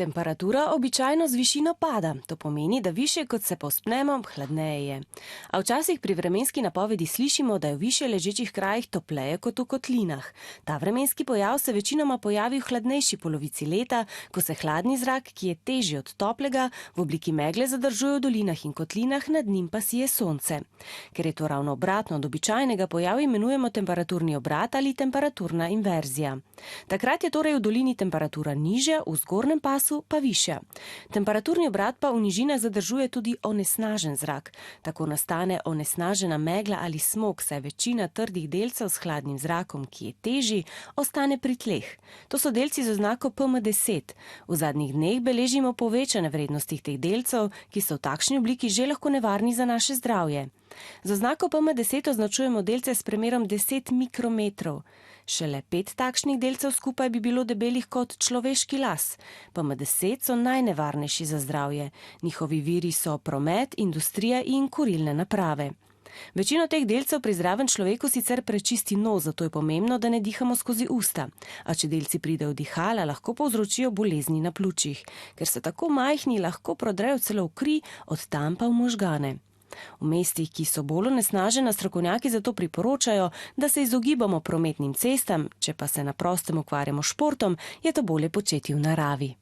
Temperatura običajno z višino pada, to pomeni, da višje kot se povzpnemo, hladneje je. A včasih pri vremenski napovedi slišimo, da je v višje ležečih krajih topleje kot v kotlinah. Ta vremenski pojav se večinoma pojavi v hladnejši polovici leta, ko se hladni zrak, ki je težji od toplega, v obliki megle zadržuje v dolinah in kotlinah, nad njim pa sije sonce. Ker je to ravno obratno od običajnega, pojav imenujemo temperaturni obrat ali temperaturna inverzija. Takrat je torej v dolini temperatura nižja, v zgornjem pasu pa višja. Temperaturni obrat pa v nižinah zadržuje tudi onesnažen zrak. Tako nastane onesnažena megla ali smog, saj večina trdih delcev s hladnim zrakom, ki je težji, ostane pri tleh. To so delci z oznako PM10. V zadnjih dneh beležimo povečane vrednosti teh delcev, ki so v takšni obliki že lahko nevarni za naše zdravje. Z oznako PM10 označujemo delce s premerom 10 mikrometrov. Šele 5 takšnih delcev skupaj bi bilo debelih kot človeški las. PM10 so najnevarnejši za zdravje. Njihovi viri so promet, industrija in kurilne naprave. Večino teh delcev pri zdravem človeku sicer prečisti nos, zato je pomembno, da ne dihamo skozi usta. A če delci pridejo v dihala, lahko povzročijo bolezni na pljučih. Ker so tako majhni, lahko prodrejo celo v kri, od tam pa v možgane. V mestih, ki so bolj onesnažena, strokovnjaki zato priporočajo, da se izogibamo prometnim cestam, če pa se na prostem ukvarjamo s športom, je to bolje početi v naravi.